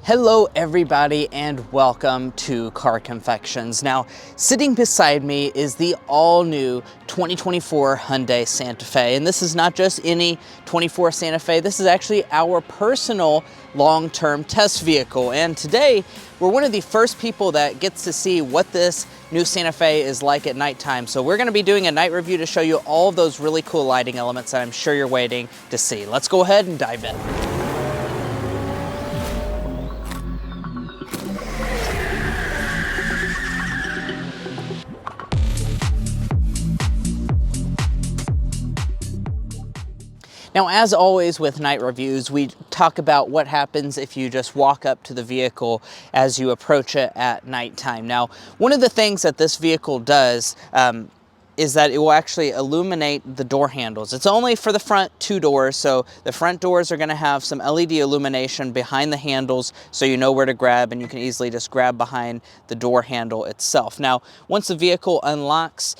Hello everybody and welcome to Car Confections. Now, sitting beside me is the all-new 2024 Hyundai Santa Fe. And this is not just any 24 Santa Fe, this is actually our personal long-term test vehicle. And today, we're one of the first people that gets to see what this new Santa Fe is like at nighttime. So we're gonna be doing a night review to show you all of those really cool lighting elements that I'm sure you're waiting to see. Let's go ahead and dive in. Now, as always with night reviews, we talk about what happens if you just walk up to the vehicle as you approach it at nighttime. Now, one of the things that this vehicle does is that it will actually illuminate the door handles. It's only for the front two doors, so the front doors are gonna have some LED illumination behind the handles so you know where to grab and you can easily just grab behind the door handle itself. Now, once the vehicle unlocks,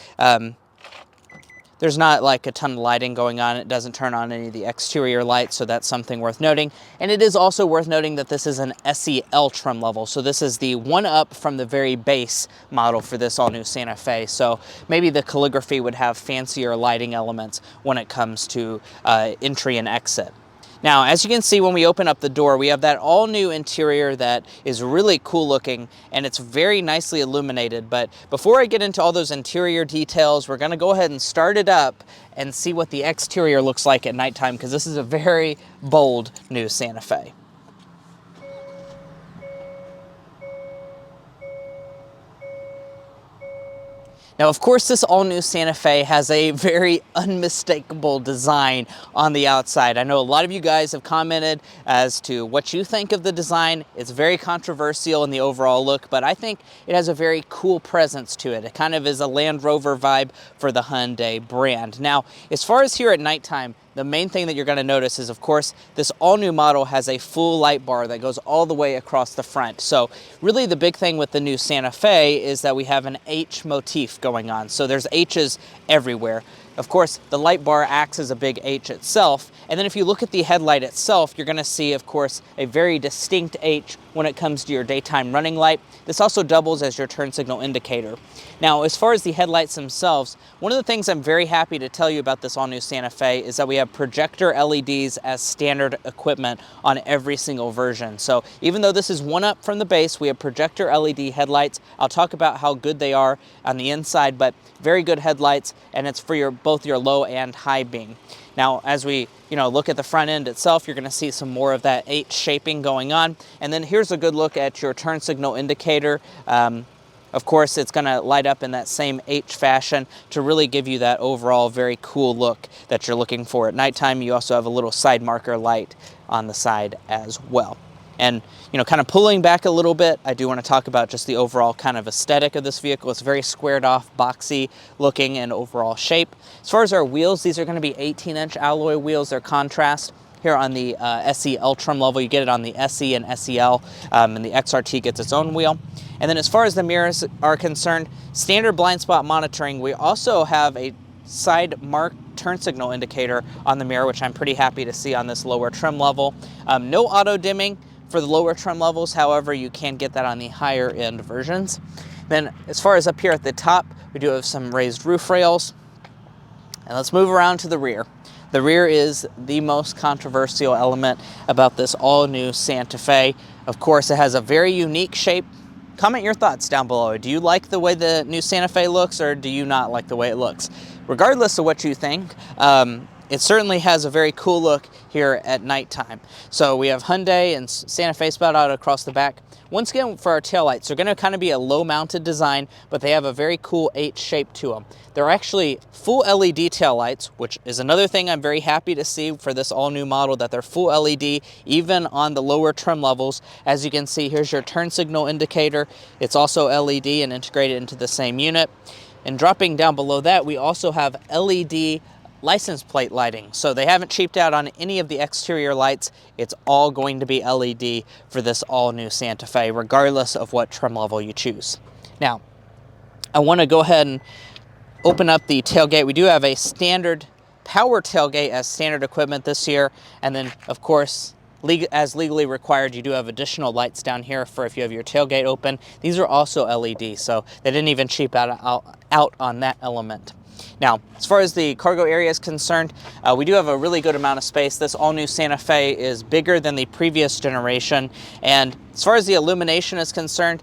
there's not like a ton of lighting going on. It doesn't turn on any of the exterior lights, so that's something worth noting. And it is also worth noting that this is an SEL trim level. So this is the one up from the very base model for this all new Santa Fe. So maybe the calligraphy would have fancier lighting elements when it comes to entry and exit. Now, as you can see when we open up the door, we have that all-new interior that is really cool looking and it's very nicely illuminated. But before I get into all those interior details, we're gonna go ahead and start it up and see what the exterior looks like at nighttime, because this is a very bold new Santa Fe. Now, of course, this all-new Santa Fe has a very unmistakable design on the outside. I know a lot of you guys have commented as to what you think of the design. It's very controversial in the overall look, but I think it has a very cool presence to it. It kind of is a Land Rover vibe for the Hyundai brand. Now, as far as here at nighttime, the main thing that you're going to notice is, of course, this all-new model has a full light bar that goes all the way across the front. So really the big thing with the new Santa Fe is that we have an H motif going on. So there's H's everywhere. Of course, the light bar acts as a big H itself. And then if you look at the headlight itself, you're gonna see, of course, a very distinct H when it comes to your daytime running light. This also doubles as your turn signal indicator. Now, as far as the headlights themselves, one of the things I'm very happy to tell you about this all-new Santa Fe is that we have projector LEDs as standard equipment on every single version. So even though this is one up from the base, we have projector LED headlights. I'll talk about how good they are on the inside, but very good headlights, and it's for both your low and high beam. Now, as we look at the front end itself, you're going to see some more of that H shaping going on. And then here's a good look at your turn signal indicator. Of course, it's going to light up in that same H fashion to really give you that overall very cool look that you're looking for at nighttime. You also have a little side marker light on the side as well. And, kind of pulling back a little bit, I do want to talk about just the overall kind of aesthetic of this vehicle. It's very squared off, boxy looking and overall shape. As far as our wheels, these are going to be 18-inch alloy wheels. They're contrast. Here on the SEL trim level, you get it on the SE and SEL, and the XRT gets its own wheel. And then as far as the mirrors are concerned, standard blind spot monitoring. We also have a side mark turn signal indicator on the mirror, which I'm pretty happy to see on this lower trim level. No auto dimming for the lower trim levels, however, you can get that on the higher end versions. Then as far as up here at the top, we do have some raised roof rails. And let's move around to the rear. The rear is the most controversial element about this all-new Santa Fe. Of course, it has a very unique shape. Comment your thoughts down below. Do you like the way the new Santa Fe looks, or do you not like the way it looks? Regardless of what you think, it certainly has a very cool look here at nighttime. So we have Hyundai and Santa Fe spelled out across the back. Once again, for our taillights, they're going to kind of be a low-mounted design, but they have a very cool H shape to them. They're actually full LED taillights, which is another thing I'm very happy to see for this all-new model, that they're full LED, even on the lower trim levels. As you can see, here's your turn signal indicator. It's also LED and integrated into the same unit. And dropping down below that, we also have LED license plate lighting. So they haven't cheaped out on any of the exterior lights. It's all going to be LED for this all-new Santa Fe, regardless of what trim level you choose. Now, I want to go ahead and open up the tailgate. We do have a standard power tailgate as standard equipment this year, and then, of course, as legally required, you do have additional lights down here for if you have your tailgate open. These are also LED, so they didn't even cheap out on that element. Now, as far as the cargo area is concerned, we do have a really good amount of space. This all-new Santa Fe is bigger than the previous generation, and as far as the illumination is concerned,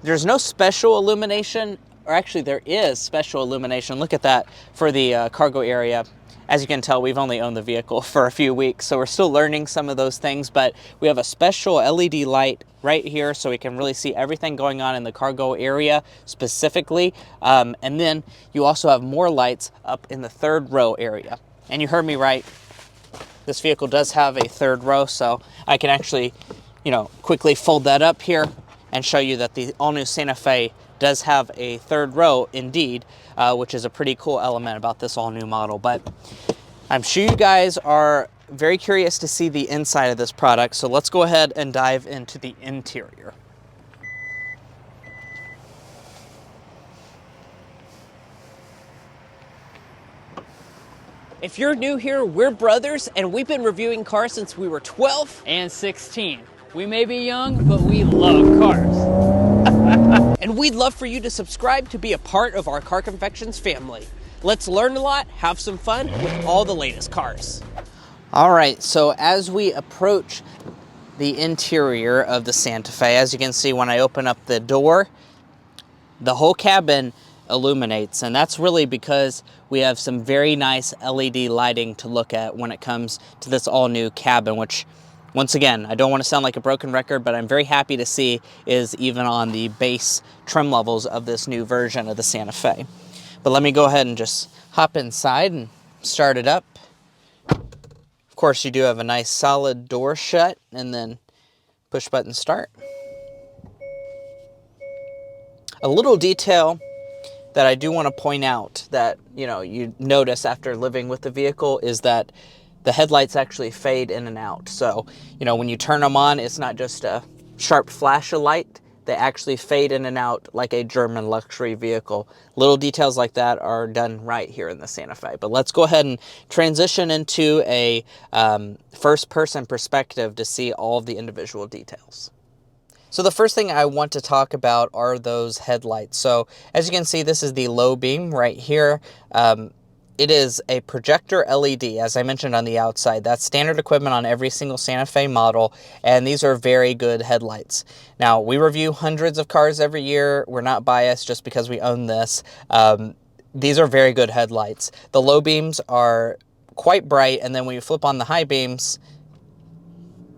there's no special illumination, or actually there is special illumination. Look at that for the cargo area. As you can tell, we've only owned the vehicle for a few weeks, so we're still learning some of those things, but we have a special LED light right here so we can really see everything going on in the cargo area specifically. And then you also have more lights up in the third row area. And you heard me right, this vehicle does have a third row, so I can actually, quickly fold that up here and show you that the all-new Santa Fe does have a third row indeed, which is a pretty cool element about this all-new model. But I'm sure you guys are very curious to see the inside of this product, so let's go ahead and dive into the interior. If you're new here, we're brothers, and we've been reviewing cars since we were 12 and 16. We may be young, but we love cars. And we'd love for you to subscribe to be a part of our Car Confections family. Let's learn a lot, have some fun with all the latest cars. All right, so as we approach the interior of the Santa Fe, as you can see when I open up the door, the whole cabin illuminates, and that's really because we have some very nice LED lighting to look at when it comes to this all-new cabin, which, once again, I don't want to sound like a broken record, but I'm very happy to see is even on the base trim levels of this new version of the Santa Fe. But let me go ahead and just hop inside and start it up. Of course, you do have a nice solid door shut, and then push button start. A little detail that I do want to point out that, you notice after living with the vehicle is that the headlights actually fade in and out. So, when you turn them on, it's not just a sharp flash of light. They actually fade in and out like a German luxury vehicle. Little details like that are done right here in the Santa Fe. But let's go ahead and transition into a first-person perspective to see all of the individual details. So the first thing I want to talk about are those headlights. So as you can see, this is the low beam right here. It is a projector LED, as I mentioned on the outside. That's standard equipment on every single Santa Fe model, and these are very good headlights. Now, we review hundreds of cars every year. We're not biased just because we own this. These are very good headlights. The low beams are quite bright, and then when you flip on the high beams,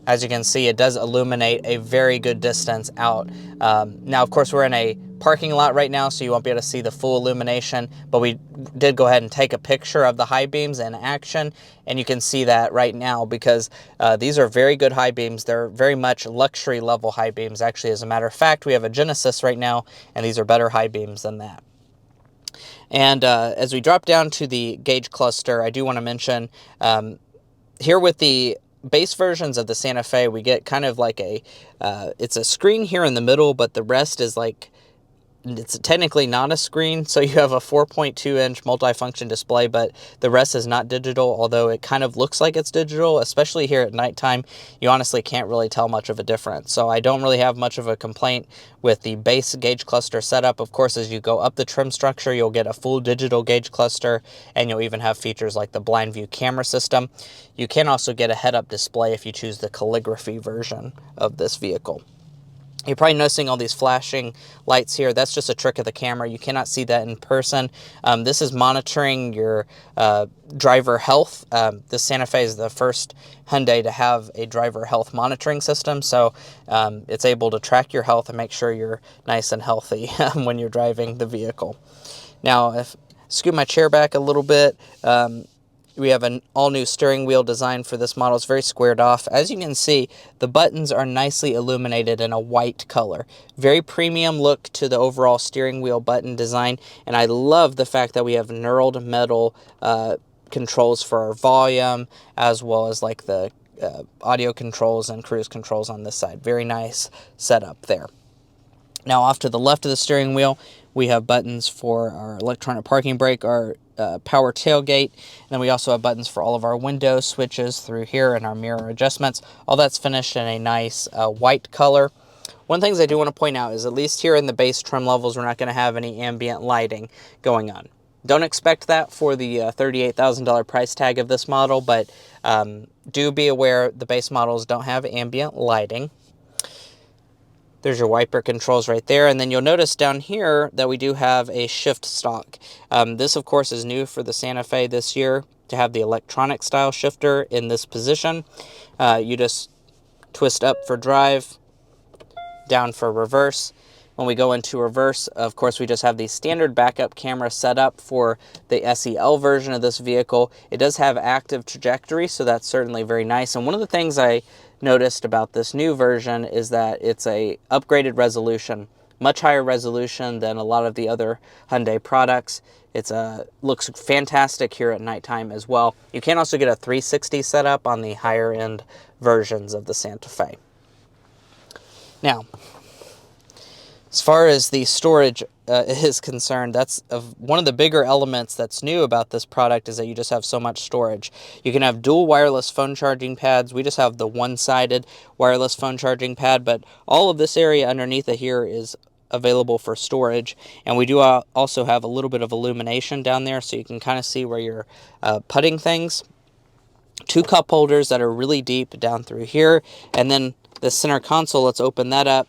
as you can see, it does illuminate a very good distance out. Now, of course, we're in a parking lot right now, so you won't be able to see the full illumination, but we did go ahead and take a picture of the high beams in action, and you can see that right now because these are very good high beams. They're very much luxury level high beams. Actually, as a matter of fact, we have a Genesis right now, and these are better high beams than that. And as we drop down to the gauge cluster, I do want to mention here with the base versions of the Santa Fe, we get kind of like it's a screen here in the middle, but the rest is like, it's technically not a screen. So you have a 4.2-inch multifunction display, but the rest is not digital, although it kind of looks like it's digital, especially here at nighttime. You honestly can't really tell much of a difference. So I don't really have much of a complaint with the base gauge cluster setup. Of course, as you go up the trim structure, you'll get a full digital gauge cluster, and you'll even have features like the blind view camera system. You can also get a head-up display if you choose the calligraphy version of this vehicle. You're probably noticing all these flashing lights here. That's just a trick of the camera. You cannot see that in person. This is monitoring your driver health. The Santa Fe is the first Hyundai to have a driver health monitoring system, so it's able to track your health and make sure you're nice and healthy when you're driving the vehicle. Now, if I scoot my chair back a little bit, we have an all-new steering wheel design for this model. It's very squared off. As you can see, the buttons are nicely illuminated in a white color. Very premium look to the overall steering wheel button design, and I love the fact that we have knurled metal controls for our volume, as well as like the audio controls and cruise controls on this side. Very nice setup there. Now, off to the left of the steering wheel, we have buttons for our electronic parking brake, our power tailgate. And then we also have buttons for all of our window switches through here and our mirror adjustments. All that's finished in a nice white color. One thing I do want to point out is, at least here in the base trim levels, we're not going to have any ambient lighting going on. Don't expect that for the $38,000 price tag of this model, but do be aware the base models don't have ambient lighting. There's your wiper controls right there, and then you'll notice down here that we do have a shift stalk. This, of course, is new for the Santa Fe this year, to have the electronic style shifter in this position. You just twist up for drive, down for reverse. When we go into reverse, of course, we just have the standard backup camera set up for the SEL version of this vehicle. It does have active trajectory, so that's certainly very nice. And one of the things I noticed about this new version is that it's a upgraded resolution, much higher resolution than a lot of the other Hyundai products. It's looks fantastic here at nighttime as well. You can also get a 360 setup on the higher end versions of the Santa Fe. Now, as far as the storage is concerned, that's one of the bigger elements that's new about this product, is that you just have so much storage. You can have dual wireless phone charging pads. We just have the one-sided wireless phone charging pad, but all of this area underneath it here is available for storage. And we do also have a little bit of illumination down there, so you can kind of see where you're putting things. 2 cup holders that are really deep down through here, and then the center console, let's open that up.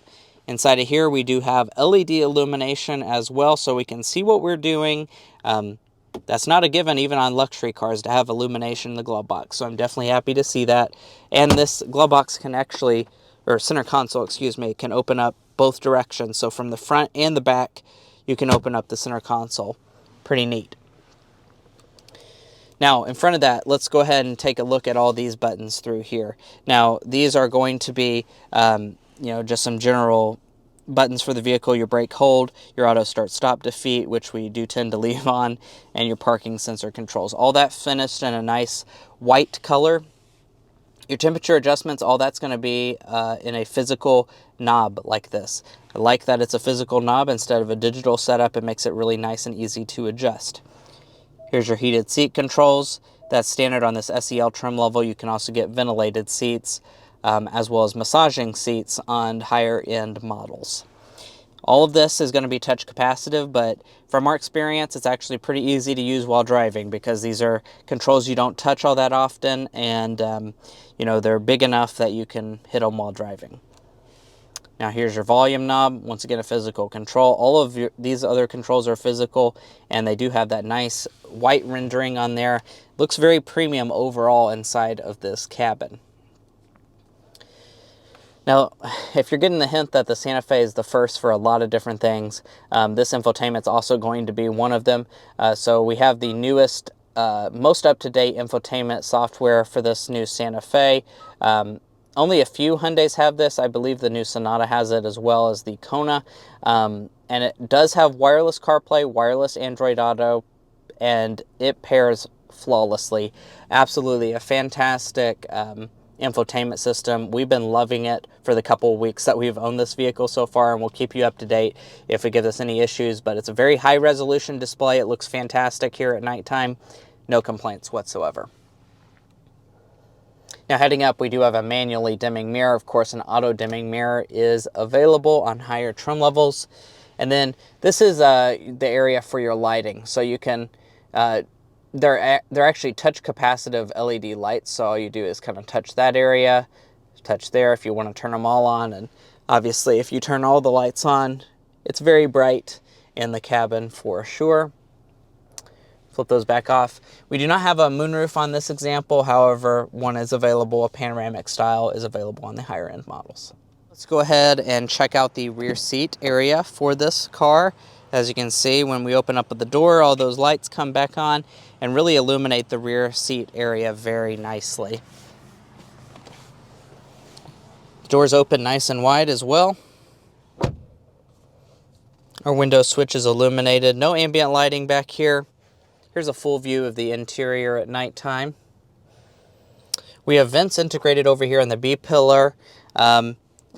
Inside of here, we do have LED illumination as well, so we can see what we're doing. That's not a given even on luxury cars to have illumination in the glove box, so I'm definitely happy to see that. And this glove box can actually, or center console, excuse me, can open up both directions. So from the front and the back, you can open up the center console. Pretty neat. Now, in front of that, let's go ahead and take a look at all these buttons through here. Now, these are going to be, just some general buttons for the vehicle: your brake hold, your auto start stop defeat, which we do tend to leave on, and your parking sensor controls. All that finished in a nice white color. Your temperature adjustments, all that's going to be in a physical knob like this. I like that it's a physical knob instead of a digital setup. It makes it really nice and easy to adjust. Here's your heated seat controls. That's standard on this SEL trim level. You can also get ventilated seats, as well as massaging seats on higher end models. All of this is going to be touch capacitive, but from our experience, it's actually pretty easy to use while driving, because these are controls you don't touch all that often, and they're big enough that you can hit them while driving. Now here's your volume knob. Once again, a physical control. All of these other controls are physical, and they do have that nice white rendering on there. Looks very premium overall inside of this cabin. Now, if you're getting the hint that the Santa Fe is the first for a lot of different things, this infotainment is also going to be one of them. So we have the newest, most up-to-date infotainment software for this new Santa Fe. Only a few Hyundais have this. I believe the new Sonata has it, as well as the Kona. And it does have wireless CarPlay, wireless Android Auto, and it pairs flawlessly. Absolutely a fantastic infotainment system. We've been loving it for the couple of weeks that we've owned this vehicle so far, and we'll keep you up to date if we give us any issues. But it's a very high resolution display. It looks fantastic here at nighttime. No complaints whatsoever. Now heading up, we do have a manually dimming mirror. Of course, an auto dimming mirror is available on higher trim levels. And then this is the area for your lighting. So you can, they're actually touch capacitive LED lights. So all you do is kind of touch that area, touch there if you want to turn them all on. And obviously if you turn all the lights on, it's very bright in the cabin for sure. Flip those back off. We do not have a moonroof on this example. However, one is available. A panoramic style is available on the higher end models. Let's go ahead and check out the rear seat area for this car. As you can see, when we open up the door, all those lights come back on and really illuminate the rear seat area very nicely. The doors open nice and wide as well. Our window switch is illuminated. No ambient lighting back here. Here's a full view of the interior at nighttime. We have vents integrated over here in the B-pillar.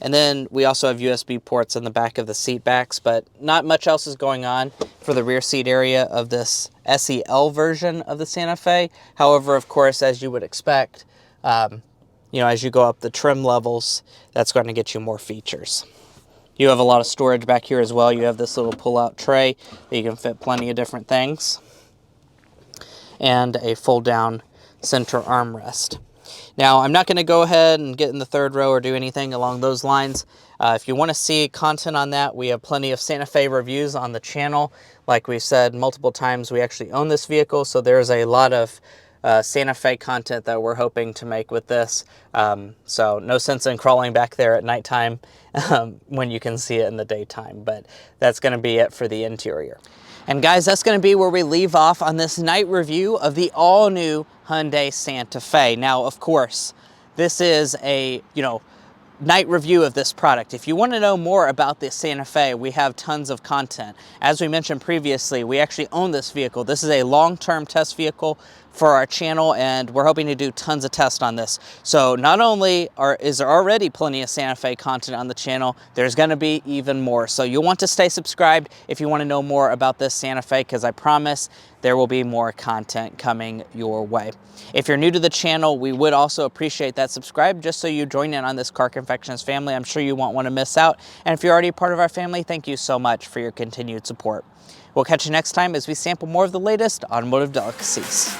And then we also have USB ports in the back of the seat backs, but not much else is going on for the rear seat area of this SEL version of the Santa Fe. However, of course, as you would expect, you know, as you go up the trim levels, that's going to get you more features. You have a lot of storage back here as well. You have this little pull-out tray that you can fit plenty of different things, and a fold-down center armrest. Now, I'm not going to go ahead and get in the third row or do anything along those lines. If you want to see content on that, we have plenty of Santa Fe reviews on the channel. Like we said multiple times, we actually own this vehicle, so there's a lot of Santa Fe content that we're hoping to make with this. So no sense in crawling back there at nighttime when you can see it in the daytime, but that's going to be it for the interior. And guys, that's going to be where we leave off on this night review of the all-new Hyundai Santa Fe. Now, of course, this is a, night review of this product. If you want to know more about this Santa Fe, we have tons of content. As we mentioned previously, we actually own this vehicle. This is a long-term test vehicle for our channel, and we're hoping to do tons of tests on this. So not only is there already plenty of Santa Fe content on the channel, there's going to be even more. So you'll want to stay subscribed if you want to know more about this Santa Fe, because I promise there will be more content coming your way. If you're new to the channel, we would also appreciate that subscribe just so you join in on this Car Confections family. I'm sure you won't want to miss out. And if you're already part of our family, thank you so much for your continued support. We'll catch you next time as we sample more of the latest automotive delicacies.